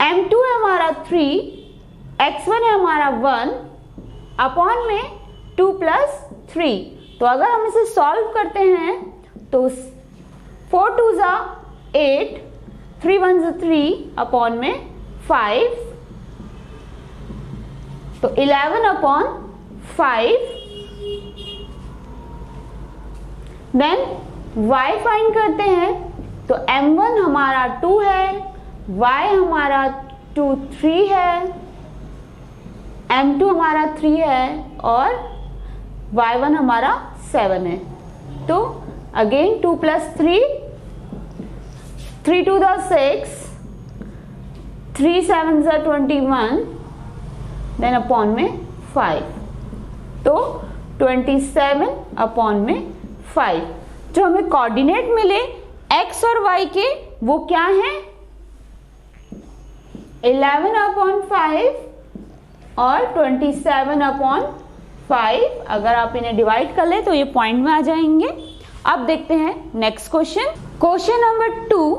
m2 है हमारा 3, x1 है हमारा 1 अपॉन में 2 + 3। तो अगर हम इसे सॉल्व करते हैं तो 4 2 8, 3 1 3 अपॉन में 5, तो 11 अपॉन 5। देन y फाइंड करते हैं तो m1 हमारा 2 है, y हमारा 2 3 है, m2 हमारा 3 है और y1 हमारा 7 है। तो अगेन 2 + 3, 3 2 6, 3 7 21, देन अपॉन में 5, तो 27 अपॉन में 5। जो हमें कोऑर्डिनेट मिले x और y के वो क्या हैं? 11 अपॉन 5 और 27 अपॉन 5। अगर आप इन्हें डिवाइड कर ले तो ये पॉइंट में आ जाएंगे। अब देखते हैं next question. Question number 2,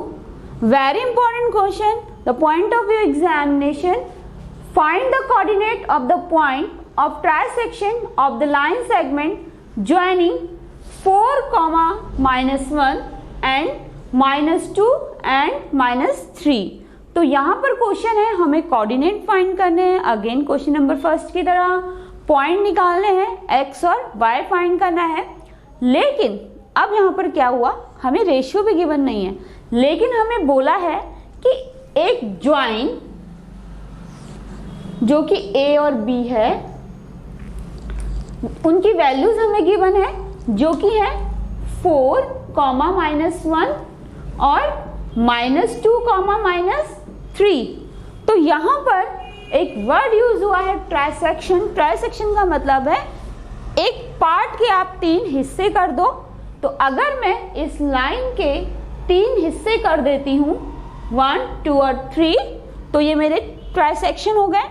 very important question, the point of view examination. Find the coordinate of the point of trisection of the line segment joining 4, -1 and -2 and -3। तो यहाँ पर क्वेश्चन है हमें कोऑर्डिनेट फाइंड करने हैं। अगेन क्वेश्चन नंबर फर्स्ट की तरह point निकालने हैं, x और y फाइंड करना है। लेकिन अब यहाँ पर क्या हुआ, हमें रेशियो भी गिवन नहीं है, लेकिन हमें बोला है कि एक ज्वाइन जो कि a और b है उनकी वैल्यूज हमें गिवन है जो कि है 4, -1 और -2, -3। तो यहाँ पर एक वर्ड यूज हुआ है ट्राइसेक्शन। ट्राइसेक्शन का मतलब है एक पार्ट के आप 3 हिस्से कर दो। तो अगर मैं इस लाइन के 3 हिस्से कर देती हूँ 1 2 और 3, तो ये मेरे ट्राइसेक्शन हो गए।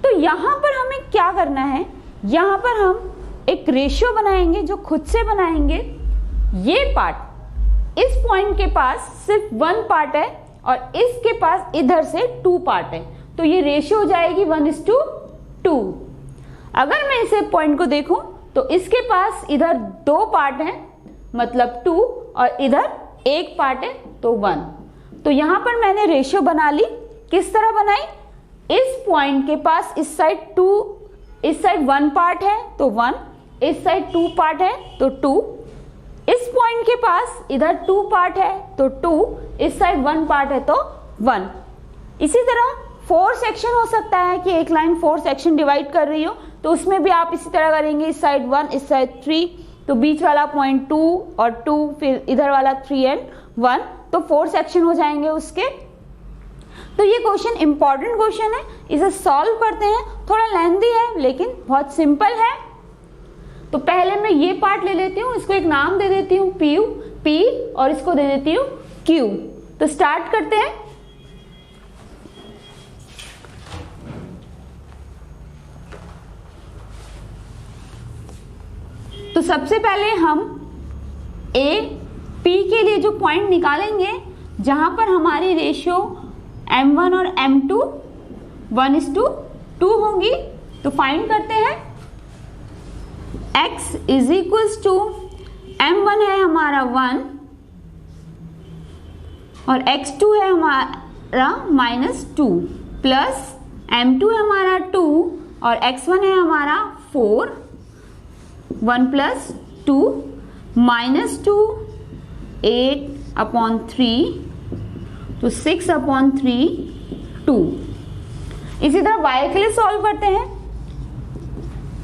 तो यहाँ पर हमें क्या करना है, यहाँ पर हम एक रेशियो बनाएंगे जो खुद से बनाएंगे। ये पार्ट इस पॉइंट के पास सिर्फ 1 पार्ट है और इसके पास इधर से 2 पार्ट है, तो ये रेशियो हो जाएगी 1:2। अगर मैं इसे पॉइंट को देखूं तो इसके पास इधर 2 पार्ट हैं मतलब 2 और इधर 1 पार्ट है तो 1। तो यहाँ पर मैंने रेशियो बना ली। किस तरह बनाई, इस पॉइंट के पास इस साइड 2, इस साइड 1 पार्ट है तो 1, इस साइड 2 पार्ट है तो 2, इस पॉइंट के पास इधर 2 पार्ट है तो 2, इस साइड 1 पार्ट है तो 1। इसी तरह 4 सेक्शन हो सकता है कि एक लाइन 4 सेक्शन डिवाइड कर रही हो, तो उसमें भी आप इसी तरह करेंगे, इस साइड 1 इस साइड 3, तो बीच वाला पॉइंट 2 और 2, फिर इधर वाला 3 एंड 1, तो 4 सेक्शन हो जाएंगे उसके। तो ये क्वेश्चन इंपॉर्टेंट क्वेश्चन है, इसे सॉल्व करते हैं। थोड़ा लेंथी है लेकिन बहुत सिंपल है। तो पहले मैं ये पार्ट ले लेती हूँ, इसको एक नाम दे देती हूँ P और इसको दे देती हूँ Q। तो स्टार्ट करते हैं। तो सबसे पहले हम P के लिए जो पॉइंट निकालेंगे जहां पर हमारी रेशियो m1 और m2 1:2 होंगी, तो फाइंड करते हैं। x = m1 है हमारा 1 और x2 है हमारा -2 प्लस m2 है हमारा 2 और x1 है हमारा 4, 1 + 2 -2, 8/3, तो 6/3, 2। इसी तरह y के लिए सॉल्व करते हैं।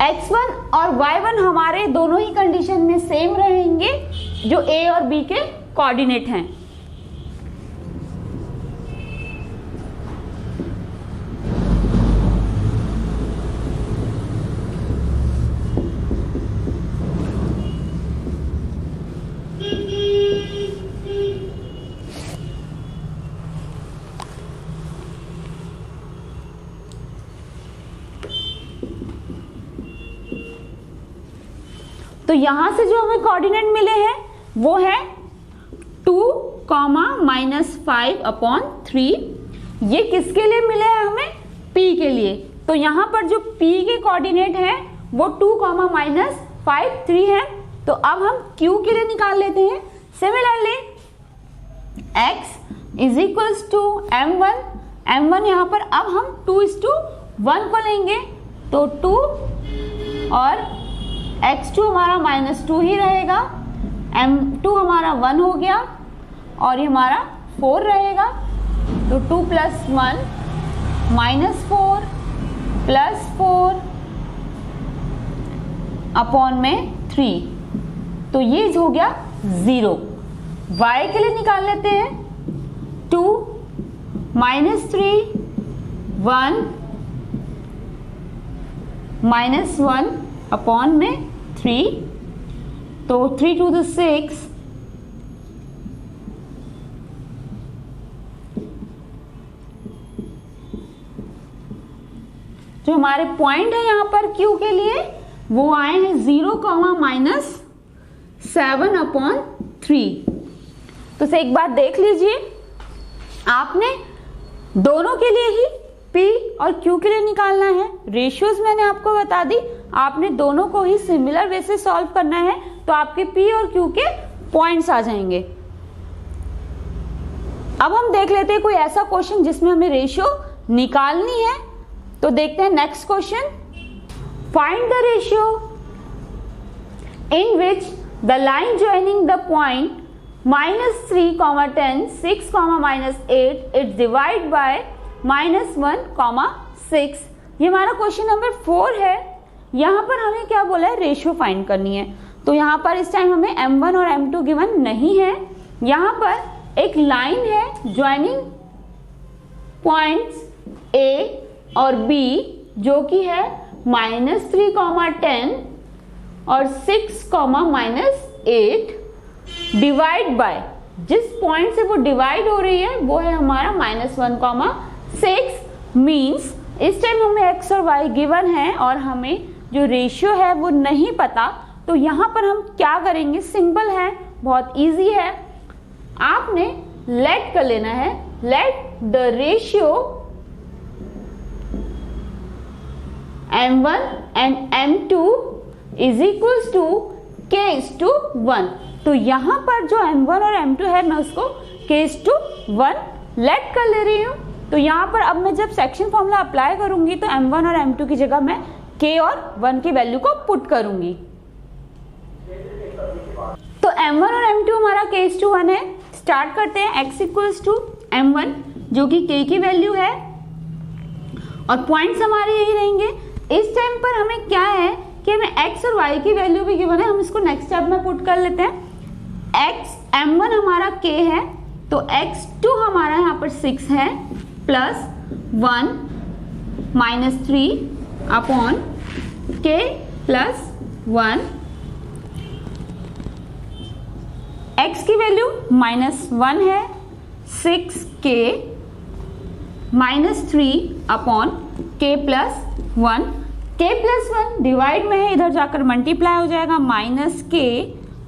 x1 और y1 हमारे दोनों ही कंडीशन में सेम रहेंगे जो a और b के कोऑर्डिनेट हैं। तो यहां से जो हमें कोऑर्डिनेट मिले हैं वो है 2, -5/3। ये किसके लिए मिले हैं हमें? P के लिए। तो यहाँ पर जो P के कोऑर्डिनेट है वो 2, -5, 3 है। तो अब हम Q के लिए निकाल लेते हैं। Similarly x is equals to m1 यहाँ पर अब हम 2:1 को लेंगे, तो 2 और x2 हमारा -2 ही रहेगा, m2 हमारा 1 हो गया और ये हमारा 4 रहेगा। तो 2 + 1 -4 + 4 अपॉन में 3, तो ये हो गया 0। y के लिए निकाल लेते हैं। 2 -3 1 -1 अपॉन में 3, तो 3 to the 6 जो हमारे पॉइंट है यहाँ पर Q के लिए वो आए हैं 0, -7/3। तो से एक बात देख लीजिए, आपने दोनों के लिए ही P और Q के लिए निकालना है। रेशियोज मैंने आपको बता दी, आपने दोनों को ही सिमिलर वे से सॉल्व करना है, तो आपके P और Q के पॉइंट्स आ जाएंगे। अब हम देख लेते हैं कोई ऐसा क्वेश्चन जिसमें हमें रेशियो निकालनी है। तो देखते हैं next question. Find the ratio in which the line joining the point -3, 10, 6, -8 it's divide by -1, 6। ये हमारा क्वेश्चन नंबर 4 है। यहाँ पर हमें क्या बोला है? रेशियो फाइंड करनी है। तो यहाँ पर इस टाइम हमें m1 और m2 गिवन नहीं है। यहाँ पर एक लाइन है ज्वाइनिंग पॉइंट्स A और B जो कि है -3, 10 और 6, -8 डिवाइड बाय, जिस पॉइंट से वो डिवाइड हो रही है वो है हमारा -1, 6। मीन्स इस टाइम हमें x और y गिवन है और हमें जो रेशियो है वो नहीं पता। तो यहाँ पर हम क्या करेंगे? सिंपल है, बहुत इजी है। आपने लेट कर लेना है, let the ratio m1 and m2 is equals to k:1। तो यहाँ पर जो m1 और m2 है मैं उसको k:1 लेट कर ले रही हूँ। तो यहाँ पर अब मैं जब सेक्शन फॉर्मूला अप्लाई करूंगी तो m1 और m2 की जगह मैं k और 1 की वैल्यू को पुट करूंगी। तो m1 और m2 हमारा k:1 है। स्टार्ट करते हैं। x इक्वल्स टू m1 जो कि k की वैल्यू है और पॉइंट्स हमारे यही रहेंगे। इस टाइम पर हमें क्या है कि हमें x और y की वैल्यू भी गिवन है, हम इसको नेक्स्ट स्टेप में पुट कर लेते हैं। m1 हमारा k है, तो x2 हमारा यहाँ पर 6 है, प्लस 1 -3 अपॉन k + 1। x की वैल्यू -1 है, 6k -3 upon k + 1। k + 1 divide में है, इधर जाकर मल्टीप्लाई हो जाएगा, -k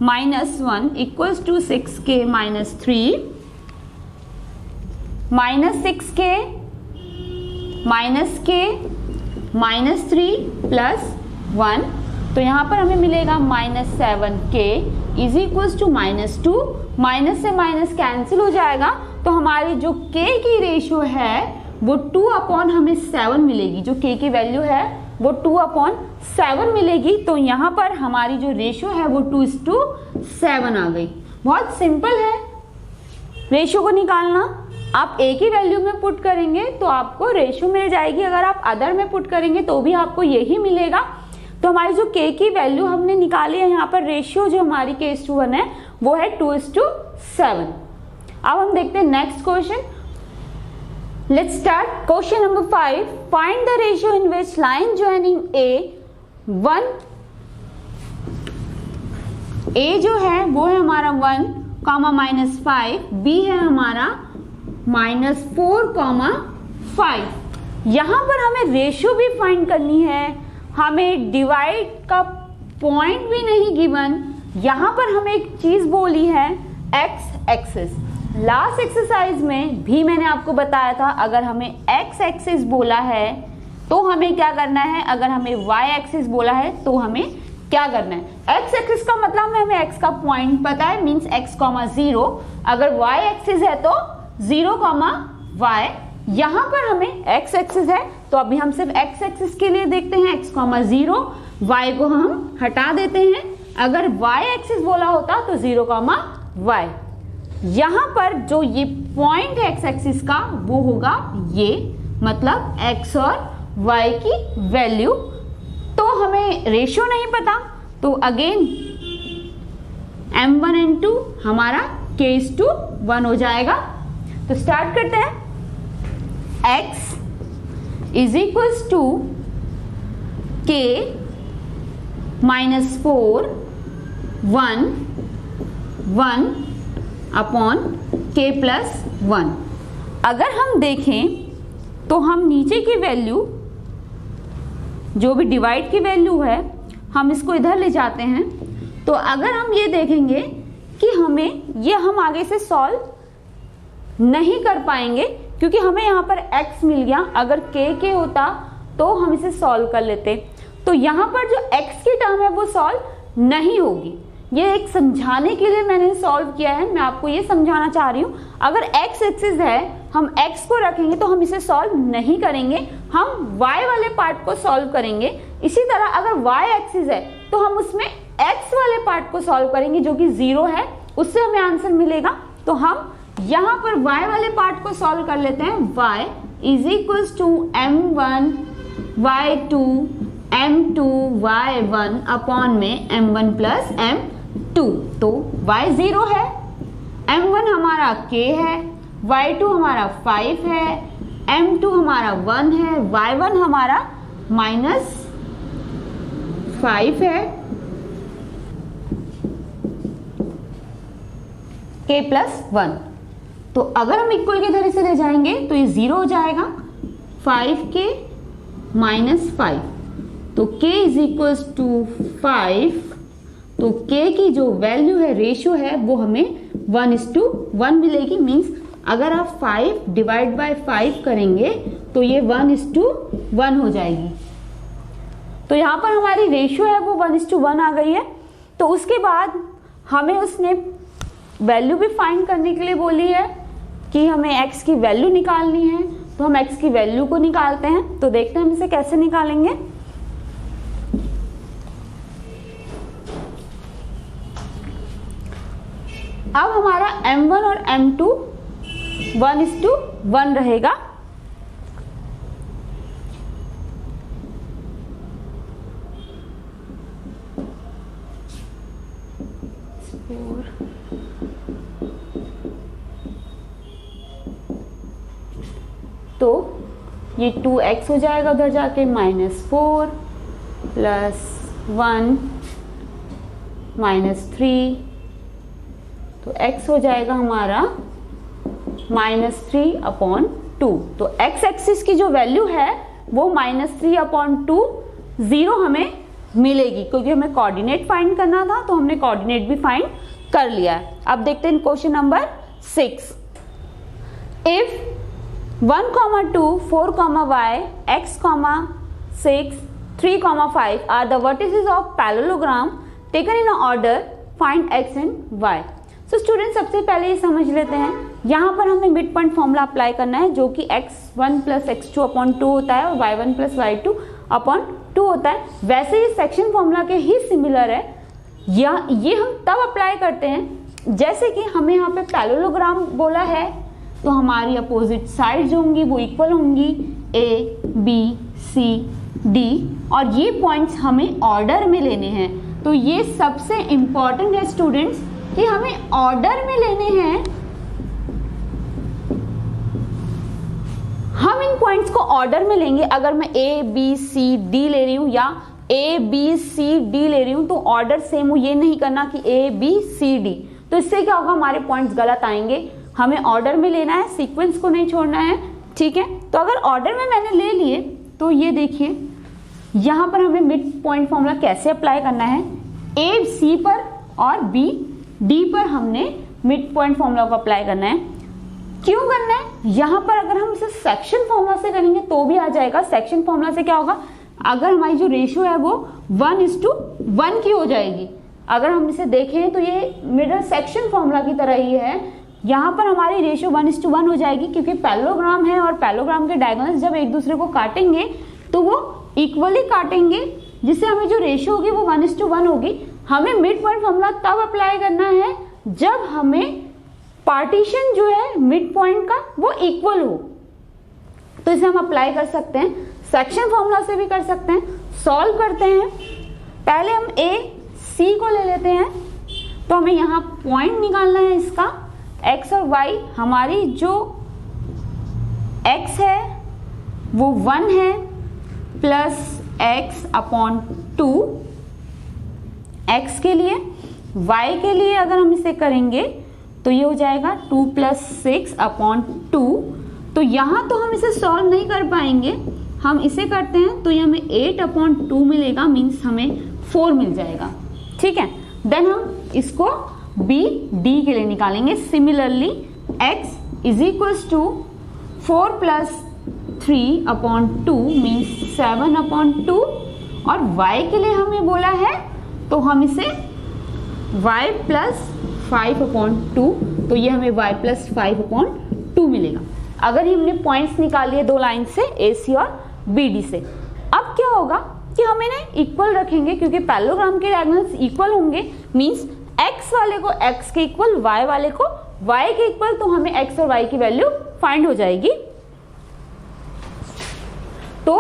-1 equals to 6k -3 -6k -k -3 + 1। तो यहाँ पर हमें मिलेगा -7k is equals to -2। Minus से माइनस कैंसिल हो जाएगा, तो हमारी जो k की रेशियो है वो 2 अपॉन हमें 7 मिलेगी। जो k की वैल्यू है वो 2 अपॉन 7 मिलेगी। तो यहाँ पर हमारी जो रेशियो है वो 2:7 आ गई। बहुत सिंपल है रेशियो को निकालना। आप a की वैल्यू में पुट करेंगे तो आपको रेशियो मिल जाएगी, अगर आप अदर में पुट करेंगे तो भी आपको यही मिलेगा। तो हमारी जो k की वैल्यू हमने निकाली है, यहाँ पर रेशियो जो हमारी k:1 है वो है 2:7। अब हम देखते हैं next question. Let's start. Question number 5, find the ratio in which line joining a जो है वो है हमारा 1, -5, b है हमारा -4, 5। यहाँ पर हमें रेशियो भी फाइंड करनी है, हमें डिवाइड का पॉइंट भी नहीं गिवन। यहाँ पर हमें एक चीज बोली है x एक्सिस। लास्ट एक्सरसाइज में भी मैंने आपको बताया था, अगर हमें एक्स एक्सिस बोला है तो हमें क्या करना है, अगर हमें वाई एक्सिस बोला है तो हमें क्या करना है। एक्स एक्सिस का मतलब हमें एक्स का पॉइंट पता है, मींस एक्स, 0। अगर वाई एक्सिस है तो 0, y। यहां पर हमें एक्स एक्सिस है तो अभी हम सिर्फ एक्स एक्सिस के लिए देखते हैं, x, 0, y को हम हटा देते हैं। अगर y एक्सिस बोला होता तो 0, y। यहां पर जो ये पॉइंट है एक्स एक्सिस का वो होगा ये, मतलब x और y की वैल्यू। तो हमें रेशियो नहीं पता, तो अगेन m1 n2 हमारा k:1 हो जाएगा। तो स्टार्ट करते हैं। x is equals to k -4 1 1 upon k + 1। अगर हम देखें तो हम नीचे की वैल्यू, जो भी डिवाइड की वैल्यू है, हम इसको इधर ले जाते हैं। तो अगर हम ये देखेंगे कि हमें ये हम आगे से सॉल्व नहीं कर पाएंगे क्योंकि हमें यहाँ पर x मिल गया। अगर k होता तो हम इसे सॉल्व कर लेते। तो यहाँ पर जो x की टर्म है वो सॉल्व नहीं होगी। ये एक समझाने के लिए मैंने सॉल्व किया है, मैं आपको ये समझाना चाह रही हूँ। अगर x एक्सिस है, हम x को रखेंगे तो हम इसे सॉल्व नहीं करेंगे, हम y वाले पार्ट को सॉल्व करेंगे। इसी तरह अगर y एक्सिस है तो हम उसमें x वाले पार्ट को सॉल्व करेंगे जो कि 0 है, उससे हमें आंसर मिलेगा। तो हम यहाँ पर y वाले पार्ट को सॉल्व कर लेते हैं। y is equals to m1 y2 m2 y1 upon में m1 + m2। तो y 0 है, m1 हमारा k है, y2 हमारा 5 है, m2 हमारा 1 है, y1 हमारा -5 है, k + 1। तो अगर हम इक्वल के इधर से ले जाएंगे तो ये 0 हो जाएगा, 5k - 5। तो k इज इक्वल्स टू 5। तो k की जो वैल्यू है, रेशियो है, वो हमें 1:1 मिलेगी। मीन्स अगर आप 5 डिवाइड बाय 5 करेंगे तो ये 1:1 हो जाएगी। तो यहाँ पर हमारी रेशियो है वो 1:1 आ गई है। तो उसके बाद हमें उसने वैल्यू भी फाइंड करने के लिए बोली है कि हमें x की वैल्यू निकालनी है। तो हम x की वैल्यू को निकालते हैं। तो देखते हैं हम इसे कैसे निकालेंगे। अब हमारा m1 और m2 1:1 रहेगा। तो ये 2x हो जाएगा उधर जाके, -4 + 1 -3। तो x हो जाएगा हमारा -3/2। तो x एक्सिस की जो वैल्यू है वो -3/2 0 हमें मिलेगी, क्योंकि हमें कोऑर्डिनेट फाइंड करना था तो हमने कोऑर्डिनेट भी फाइंड कर लिया है। अब देखते हैं question number 6। If 1, 2, 4, y, x, 6, 3, 5 are the vertices of parallelogram taken in order, find x and y। So student सबसे पहले ये समझ लेते हैं, यहाँ पर हमें मिड पॉइंट फॉर्मूला अप्लाई करना है जो कि x1 + x2/2 होता है और y1 + y2/2 होता है। वैसे ये सेक्शन फॉर्मूला के ही सिमिलर है। ये हम तब अप्लाई करते हैं जैसे कि हमें यहाँ पे पैरेललोग्राम बोला है तो हमारी अपोजिट साइड जो होंगी वो इक्वल होंगी, a, b, c, d, और ये पॉइंट्स हमें ऑर्डर में लेने हैं। तो ये सबसे इंपॉर्टेंट है स्टूडेंट्स कि हमें ऑर्डर में लेने हैं। हम इन पॉइंट्स को ऑर्डर में लेंगे। अगर मैं a, b, c, d ले रही हूँ या a, b, c, d ले रही हूँ तो ऑर्डर सेम हो, ये नहीं करना कि a, b, c, d। तो इससे क्या होगा, हमारे पॉइंट्स गलत आएंगे। हमें ऑर्डर में लेना है, सीक्वेंस को नहीं छोड़ना है, ठीक है। तो अगर ऑर्डर में मैंने ले लिए तो ये देखिए यहाँ पर हमें मिड पॉइंट फॉर्मूला कैसे अप्लाई करना है। a c पर और b d पर हमने मिड पॉइंट फॉर्मूला को अप्लाई करना है। क्यों करना है? यहाँ पर अगर हम इसे सेक्शन फॉर्मूला से करेंगे तो भी आ जाएगा। सेक्शन फॉर्मूला से क्या होगा, अगर हमारी जो रेशियो है वो 1:1 की हो जाएगी। अगर हम इसे देखें तो ये मिडल सेक्शन फॉर्मूला की तरह ही है। यहाँ पर हमारी रेशियो 1:1 हो जाएगी, क्योंकि पैरेललोग्राम है और पैरेललोग्राम के डायगोनल्स जब एक दूसरे को काटेंगे तो वो इक्वली काटेंगे, जिससे हमें जो रेशियो होगी वो 1:1 होगी। हमें मिड पॉइंट फॉर्मूला तब अप्लाई करना है जब हमें पार्टीशन जो है मिड पॉइंट का वो इक्वल हो। तो इसे हम अप्लाई कर सकते हैं, सेक्शन फॉर्मूला से भी कर सकते हैं। सॉल्व करते हैं। पहले हम ए सी को ले लेते हैं, तो हमें यहाँ पॉइंट निकालना है इसका। एक्स और वाई, हमारी जो एक्स है वो 1 है प्लस x/2 x के लिए। y के लिए अगर हम इसे करेंगे तो ये हो जाएगा 2 + 6/2। तो यहाँ तो हम इसे सॉल्व नहीं कर पाएंगे, हम इसे करते हैं तो ये हमें 8/2 मिलेगा, मीन्स हमें 4 मिल जाएगा। ठीक है, देन हम इसको b d के लिए निकालेंगे। सिमिलरली x = 4 + 3/2 मीन्स 7/2, और y के लिए हमें बोला है तो हम इसे y + 5/2, तो ये हमें y + 5/2 मिलेगा। अगर हमने पॉइंट्स निकाल लिए दो लाइन से ए सी और बी डी से। अब क्या होगा कि हम इन्हें इक्वल रखेंगे, क्योंकि पैरेललोग्राम के डायगोनल्स इक्वल होंगे, मींस x वाले को x के इक्वल, y वाले को y के इक्वल, तो हमें x और y की वैल्यू फाइंड हो जाएगी। तो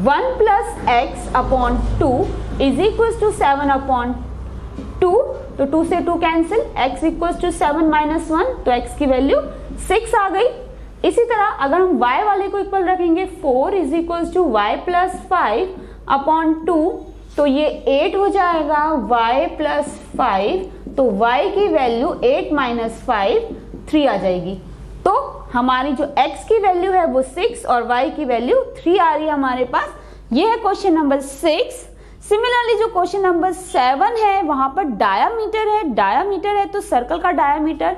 1 + x/2 = 7/2, तो 2 से 2 कैंसिल, x = 7 - 1, तो x की वैल्यू 6 आ गई। इसी तरह अगर हम y वाले को इक्वल रखेंगे 4 = y + 5/2, तो ये 8 हो जाएगा y + 5, तो y की वैल्यू 8 - 5 3 आ जाएगी। तो हमारी जो x की वैल्यू है वो 6 और y की वैल्यू 3 आ रही है हमारे पास। ये है क्वेश्चन नंबर 6। सिमिलरली जो क्वेश्चन नंबर 7 है वहां पर डायामीटर है। डायामीटर है तो सर्कल का डायामीटर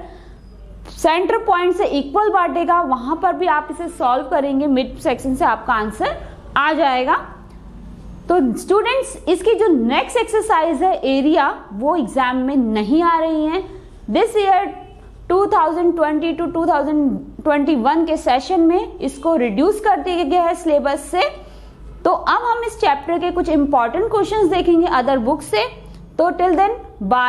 सेंटर पॉइंट से इक्वल बांटेगा। वहां पर भी आप इसे सॉल्व करेंगे, मिड सेक्शन से आपका आंसर आ जाएगा। तो स्टूडेंट्स, इसकी जो नेक्स्ट एक्सरसाइज है एरिया, वो एग्जाम में नहीं आ रही है। दिस ईयर 2020 to 2021 के सेशन में इसको रिड्यूस कर दिया गया है सिलेबस से। तो अब हम इस चैप्टर के कुछ इंपॉर्टेंट क्वेश्चंस देखेंगे अदर बुक से। तो टिल देन बाय।